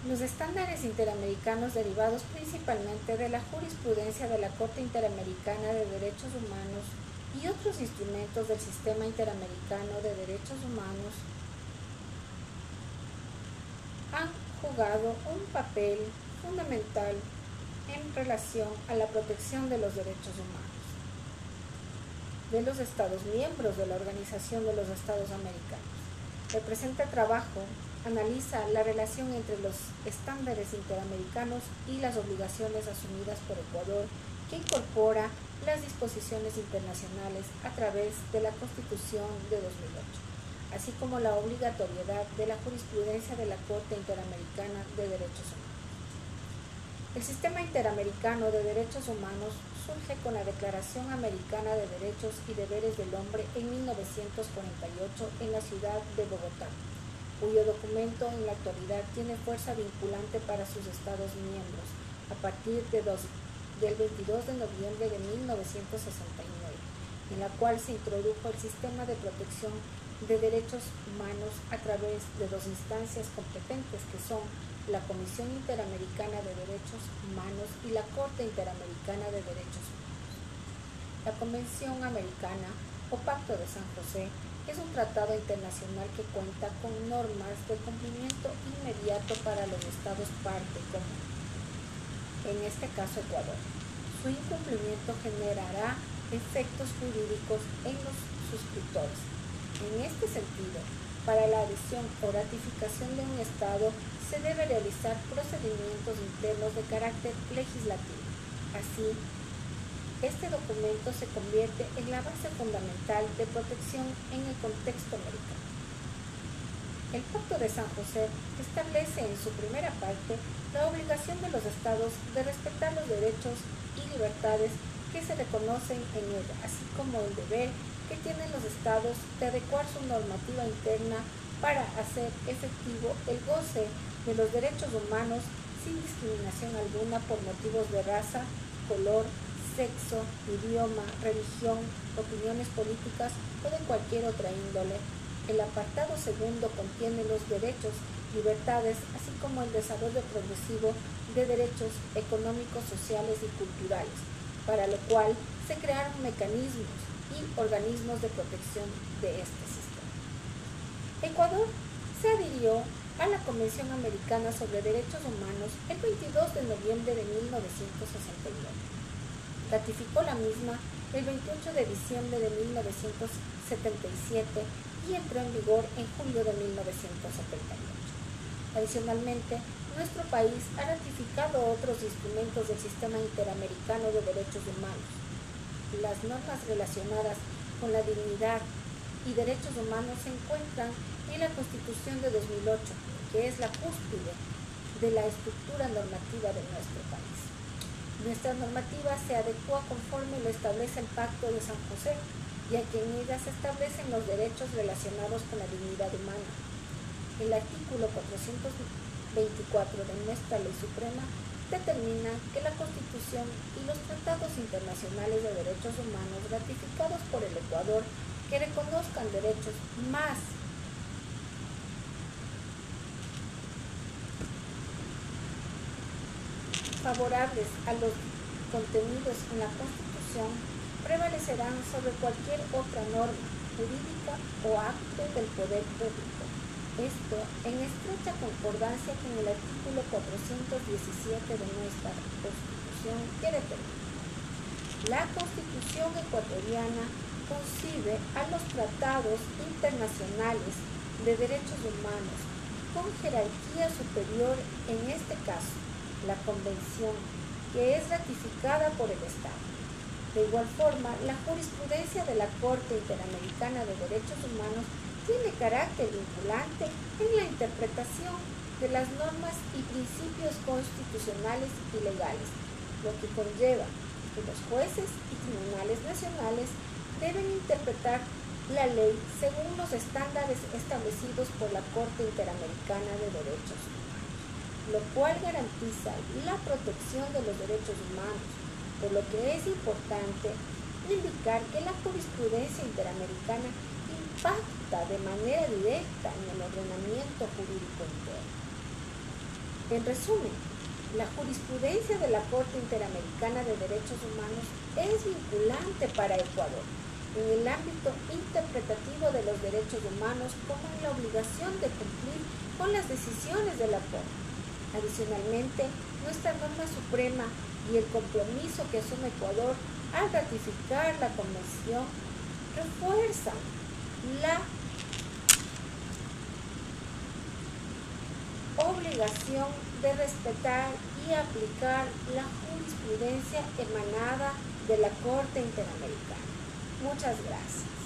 Los estándares interamericanos derivados principalmente de la jurisprudencia de la Corte Interamericana de Derechos Humanos y otros instrumentos del Sistema Interamericano de Derechos Humanos han jugado un papel fundamental en relación a la protección de los derechos humanos de los Estados miembros de la Organización de los Estados Americanos. El presente trabajo analiza la relación entre los estándares interamericanos y las obligaciones asumidas por Ecuador, que incorpora las disposiciones internacionales a través de la Constitución de 2008, así como la obligatoriedad de la jurisprudencia de la Corte Interamericana de Derechos Humanos. El Sistema Interamericano de Derechos Humanos surge con la Declaración Americana de Derechos y Deberes del Hombre en 1948 en la ciudad de Bogotá, cuyo documento en la actualidad tiene fuerza vinculante para sus Estados miembros a partir del 22 de noviembre de 1969, en la cual se introdujo el sistema de protección de derechos humanos a través de dos instancias competentes que son la Comisión Interamericana de Derechos Humanos y la Corte Interamericana de Derechos Humanos. La Convención Americana o Pacto de San José es un tratado internacional que cuenta con normas de cumplimiento inmediato para los estados parte común, en este caso Ecuador. Su incumplimiento generará efectos jurídicos en los suscriptores. En este sentido, para la adhesión o ratificación de un Estado se debe realizar procedimientos internos de carácter legislativo. Así, este documento se convierte en la base fundamental de protección en el contexto americano. El Pacto de San José establece en su primera parte la obligación de los Estados de respetar los derechos y libertades que se reconocen en ella, así como el deber que tienen los Estados de adecuar su normativa interna para hacer efectivo el goce de los derechos humanos sin discriminación alguna por motivos de raza, color, sexo, idioma, religión, opiniones políticas o de cualquier otra índole. El apartado segundo contiene los derechos, libertades, así como el desarrollo progresivo de derechos económicos, sociales y culturales, para lo cual se crearon mecanismos y organismos de protección de este sistema. Ecuador se adhirió a la Convención Americana sobre Derechos Humanos el 22 de noviembre de 1969. Ratificó la misma el 28 de diciembre de 1977 y entró en vigor en julio de 1978. Adicionalmente, nuestro país ha ratificado otros instrumentos del Sistema Interamericano de Derechos Humanos. Las normas relacionadas con la dignidad y derechos humanos se encuentran en la Constitución de 2008, que es la cúspide de la estructura normativa de nuestro país. Nuestra normativa se adecua conforme lo establece el Pacto de San José, ya que en ella se establecen los derechos relacionados con la dignidad humana. El artículo 424 de nuestra Ley Suprema determina que la Constitución y los tratados internacionales de derechos humanos ratificados por el Ecuador que reconozcan derechos más favorables a los contenidos en la Constitución prevalecerán sobre cualquier otra norma jurídica o acto del poder público. Esto en estrecha concordancia con el artículo 417 de nuestra Constitución, que determina: la Constitución ecuatoriana concibe a los tratados internacionales de derechos humanos con jerarquía superior, en este caso, la Convención, que es ratificada por el Estado. De igual forma, la jurisprudencia de la Corte Interamericana de Derechos Humanos tiene carácter vinculante en la interpretación de las normas y principios constitucionales y legales, lo que conlleva que los jueces y tribunales nacionales deben interpretar la ley según los estándares establecidos por la Corte Interamericana de Derechos Humanos, lo cual garantiza la protección de los derechos humanos, por lo que es importante indicar que la jurisprudencia interamericana impacta de manera directa en el ordenamiento jurídico interno. En resumen, la jurisprudencia de la Corte Interamericana de Derechos Humanos es vinculante para Ecuador en el ámbito interpretativo de los derechos humanos como en la obligación de cumplir con las decisiones de la Corte. Adicionalmente, nuestra norma suprema y el compromiso que asume Ecuador al ratificar la Convención refuerzan la obligación de respetar y aplicar la jurisprudencia emanada de la Corte Interamericana. Muchas gracias.